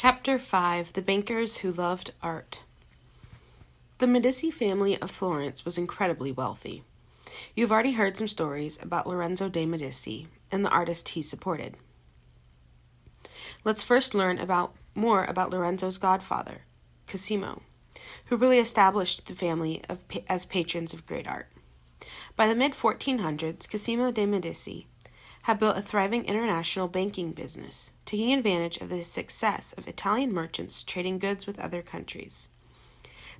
Chapter 5 The Bankers Who Loved Art. The Medici family of Florence was incredibly wealthy. You've already heard some stories about Lorenzo de' Medici and the artist he supported. Let's first learn more about Lorenzo's godfather, Cosimo, who really established the family as patrons of great art. By the mid-1400s, Cosimo de' Medici had built a thriving international banking business, taking advantage of the success of Italian merchants trading goods with other countries.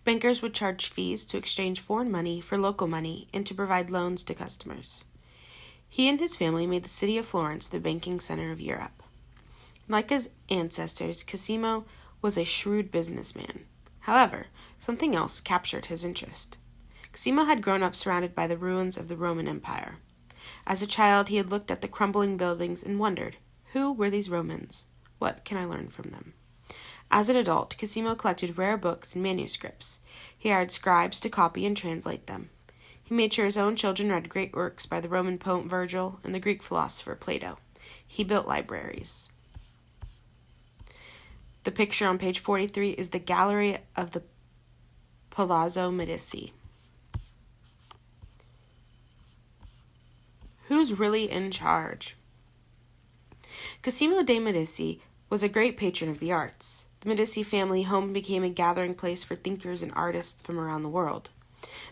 Bankers would charge fees to exchange foreign money for local money and to provide loans to customers. He and his family made the city of Florence the banking center of Europe. Like his ancestors, Cosimo was a shrewd businessman. However, something else captured his interest. Cosimo had grown up surrounded by the ruins of the Roman Empire. As a child, he had looked at the crumbling buildings and wondered, who were these Romans? What can I learn from them? As an adult, Cosimo collected rare books and manuscripts. He hired scribes to copy and translate them. He made sure his own children read great works by the Roman poet Virgil and the Greek philosopher Plato. He built libraries. The picture on page 43 is the gallery of the Palazzo Medici. Who's really in charge? Cosimo de' Medici was a great patron of the arts. The Medici family home became a gathering place for thinkers and artists from around the world.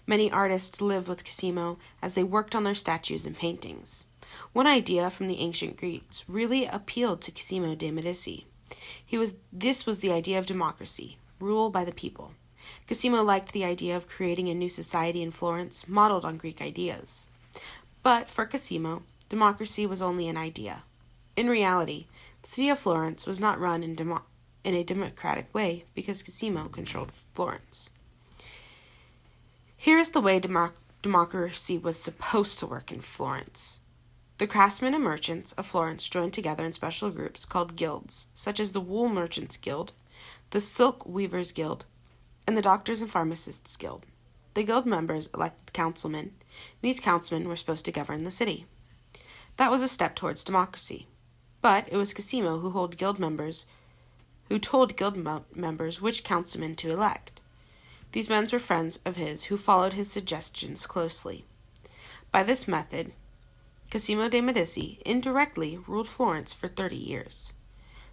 Many artists lived with Cosimo as they worked on their statues and paintings. One idea from the ancient Greeks really appealed to Cosimo de' Medici. This was the idea of democracy, rule by the people. Cosimo liked the idea of creating a new society in Florence modeled on Greek ideas. But for Cosimo, democracy was only an idea. In reality, the city of Florence was not run in a democratic way because Cosimo controlled Florence. Here is the way democracy was supposed to work in Florence. The craftsmen and merchants of Florence joined together in special groups called guilds, such as the Wool Merchants Guild, the Silk Weavers Guild, and the Doctors and Pharmacists Guild. The guild members elected councilmen. These councilmen were supposed to govern the city. That was a step towards democracy. But it was Cosimo who told guild members which councilmen to elect. These men were friends of his who followed his suggestions closely. By this method, Cosimo de' Medici indirectly ruled Florence for 30 years.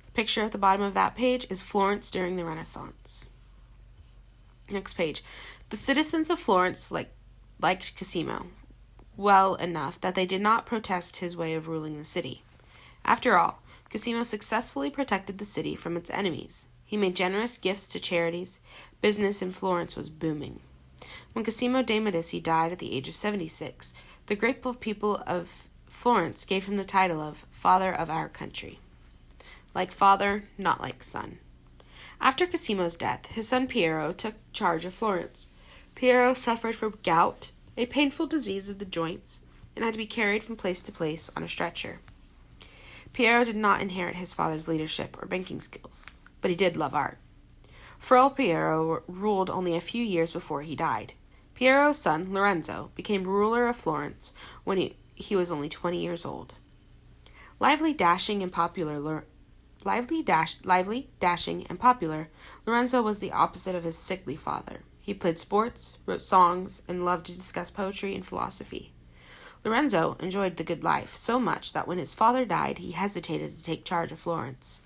The picture at the bottom of that page is Florence during the Renaissance. Next page. The citizens of Florence liked Cosimo well enough that they did not protest his way of ruling the city. After all, Cosimo successfully protected the city from its enemies. He made generous gifts to charities. Business in Florence was booming. When Cosimo de' Medici died at the age of 76, the grateful people of Florence gave him the title of Father of Our Country. Like father, not like son. After Cosimo's death, his son Piero took charge of Florence. Piero suffered from gout, a painful disease of the joints, and had to be carried from place to place on a stretcher. Piero did not inherit his father's leadership or banking skills, but he did love art. Frail Piero ruled only a few years before he died. Piero's son, Lorenzo, became ruler of Florence when he was only 20 years old. Lively, dashing, and popular, Lorenzo was the opposite of his sickly father. He played sports, wrote songs, and loved to discuss poetry and philosophy. Lorenzo enjoyed the good life so much that when his father died, he hesitated to take charge of Florence.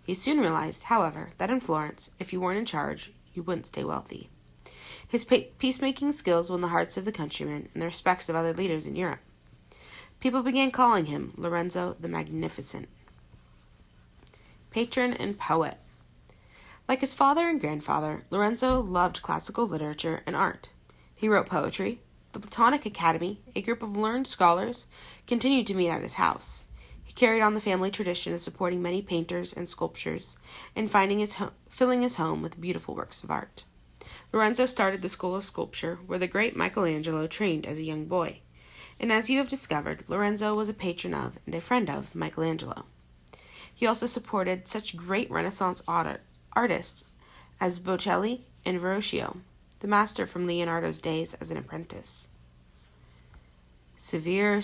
He soon realized, however, that in Florence, if you weren't in charge, you wouldn't stay wealthy. His peacemaking skills won the hearts of the countrymen and the respects of other leaders in Europe. People began calling him Lorenzo the Magnificent. Patron and poet. Like his father and grandfather, Lorenzo loved classical literature and art. He wrote poetry. The Platonic Academy, a group of learned scholars, continued to meet at his house. He carried on the family tradition of supporting many painters and sculptors and filling his home with beautiful works of art. Lorenzo started the School of Sculpture, where the great Michelangelo trained as a young boy. And as you have discovered, Lorenzo was a patron of and a friend of Michelangelo. He also supported such great Renaissance artists as Botticelli and Verrocchio, the master from Leonardo's days as an apprentice. Severe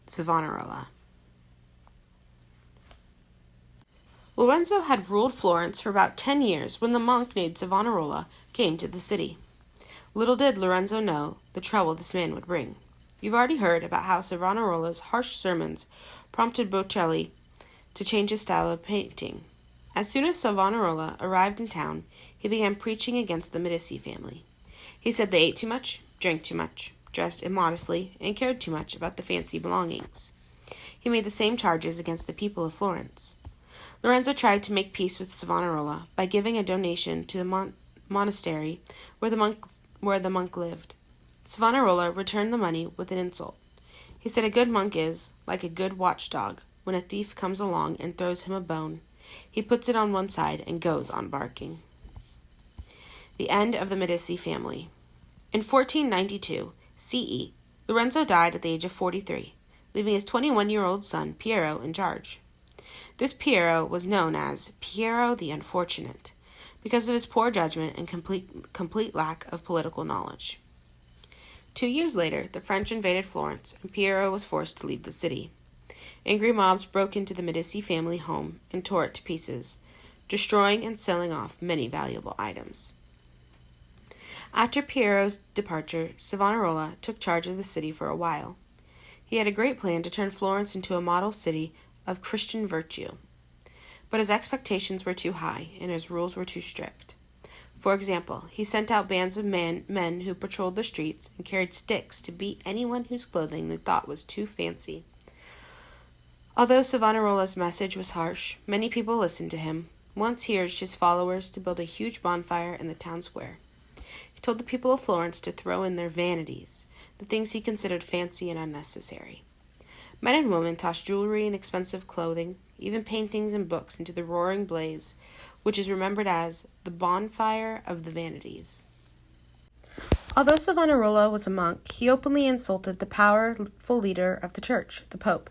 Savonarola. Lorenzo had ruled Florence for about 10 years when the monk named Savonarola came to the city. Little did Lorenzo know the trouble this man would bring. You've already heard about how Savonarola's harsh sermons prompted Botticelli to change his style of painting. As soon as Savonarola arrived in town, he began preaching against the Medici family. He said they ate too much, drank too much, dressed immodestly, and cared too much about the fancy belongings. He made the same charges against the people of Florence. Lorenzo tried to make peace with Savonarola by giving a donation to the monastery where the monk lived. Savonarola returned the money with an insult. He said a good monk is like a good watchdog. When a thief comes along and throws him a bone, he puts it on one side and goes on barking. The end of the Medici family. In 1492 CE, Lorenzo died at the age of 43, leaving his 21-year-old son Piero in charge. This Piero was known as Piero the Unfortunate because of his poor judgment and complete lack of political knowledge. 2 years later, the French invaded Florence, and Piero was forced to leave the city. Angry mobs broke into the Medici family home and tore it to pieces, destroying and selling off many valuable items. After Piero's departure, Savonarola took charge of the city for a while. He had a great plan to turn Florence into a model city of Christian virtue. But his expectations were too high, and his rules were too strict. For example, he sent out bands of men who patrolled the streets and carried sticks to beat anyone whose clothing they thought was too fancy. Although Savonarola's message was harsh, many people listened to him. Once he urged his followers to build a huge bonfire in the town square. He told the people of Florence to throw in their vanities, the things he considered fancy and unnecessary. Men and women tossed jewelry and expensive clothing, even paintings and books into the roaring blaze, which is remembered as the bonfire of the vanities. Although Savonarola was a monk, he openly insulted the powerful leader of the church, the Pope.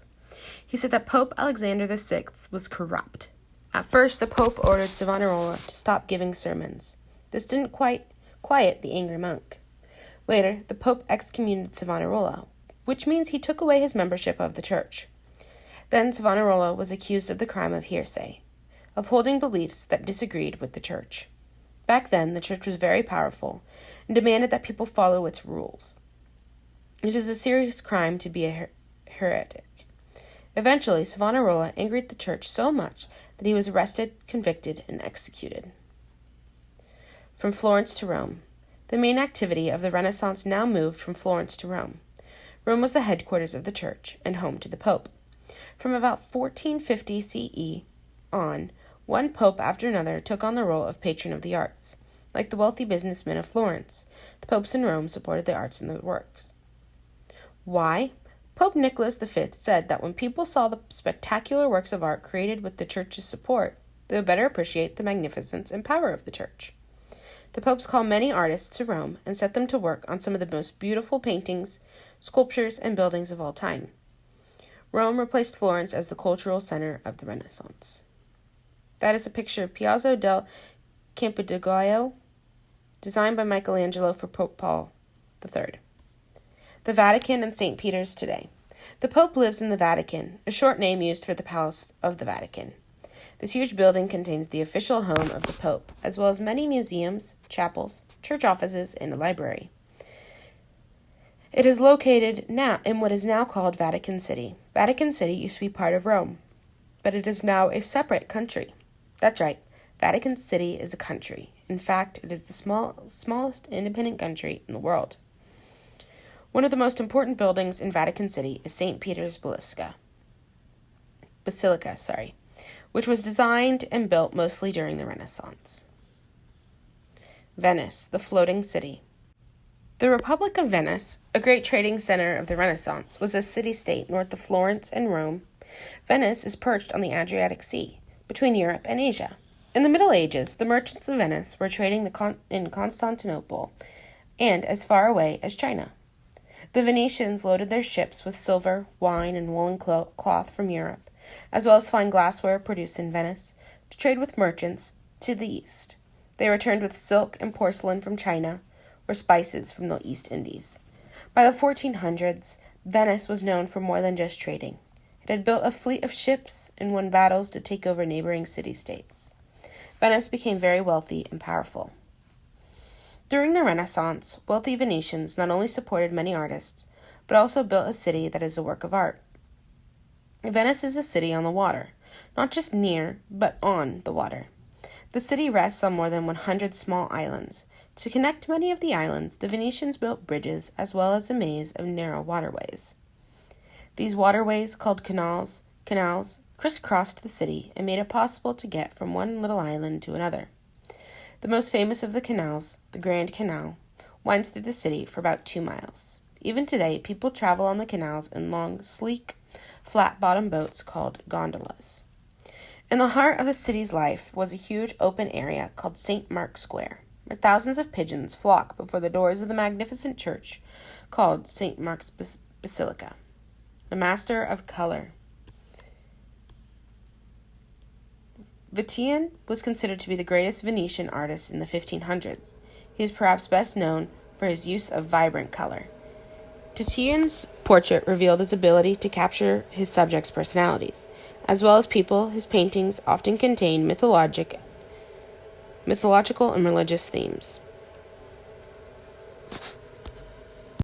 He said that Pope Alexander VI was corrupt. At first, the Pope ordered Savonarola to stop giving sermons. This didn't quite quiet the angry monk. Later, the Pope excommunicated Savonarola, which means he took away his membership of the church. Then Savonarola was accused of the crime of heresy, of holding beliefs that disagreed with the church. Back then, the church was very powerful and demanded that people follow its rules. It is a serious crime to be a heretic. Eventually, Savonarola angered the church so much that he was arrested, convicted, and executed. From Florence to Rome. The main activity of the Renaissance now moved from Florence to Rome. Rome was the headquarters of the church and home to the Pope. From about 1450 CE on, one pope after another took on the role of patron of the arts. Like the wealthy businessmen of Florence, the popes in Rome supported the arts and the works. Why? Pope Nicholas V said that when people saw the spectacular works of art created with the church's support, they would better appreciate the magnificence and power of the church. The popes called many artists to Rome and set them to work on some of the most beautiful paintings, sculptures, and buildings of all time. Rome replaced Florence as the cultural center of the Renaissance. That is a picture of Piazza del Campidoglio, designed by Michelangelo for Pope Paul III. The Vatican and St. Peter's today. The Pope lives in the Vatican, a short name used for the Palace of the Vatican. This huge building contains the official home of the Pope, as well as many museums, chapels, church offices, and a library. It is located now in what is now called Vatican City. Vatican City used to be part of Rome, but it is now a separate country. That's right, Vatican City is a country. In fact, it is the smallest independent country in the world. One of the most important buildings in Vatican City is St. Peter's Basilica, which was designed and built mostly during the Renaissance. Venice, the floating city. The Republic of Venice, a great trading center of the Renaissance, was a city-state north of Florence and Rome. Venice is perched on the Adriatic Sea, between Europe and Asia. In the Middle Ages, the merchants of Venice were trading in Constantinople and as far away as China. The Venetians loaded their ships with silver, wine, and woolen cloth from Europe, as well as fine glassware produced in Venice, to trade with merchants to the east. They returned with silk and porcelain from China, or spices from the East Indies. By the 1400s, Venice was known for more than just trading. It had built a fleet of ships and won battles to take over neighboring city-states. Venice became very wealthy and powerful. During the Renaissance, wealthy Venetians not only supported many artists, but also built a city that is a work of art. Venice is a city on the water, not just near, but on the water. The city rests on more than 100 small islands. To connect many of the islands, the Venetians built bridges as well as a maze of narrow waterways. These waterways, called canals, crisscrossed the city and made it possible to get from one little island to another. The most famous of the canals, the Grand Canal, winds through the city for about 2 miles. Even today, people travel on the canals in long, sleek, flat-bottomed boats called gondolas. In the heart of the city's life was a huge open area called St. Mark's Square, where thousands of pigeons flock before the doors of the magnificent church called St. Mark's Basilica, the master of color. Titian was considered to be the greatest Venetian artist in the 1500s. He is perhaps best known for his use of vibrant color. Titian's portrait revealed his ability to capture his subjects' personalities. As well as people, his paintings often contain mythological and religious themes.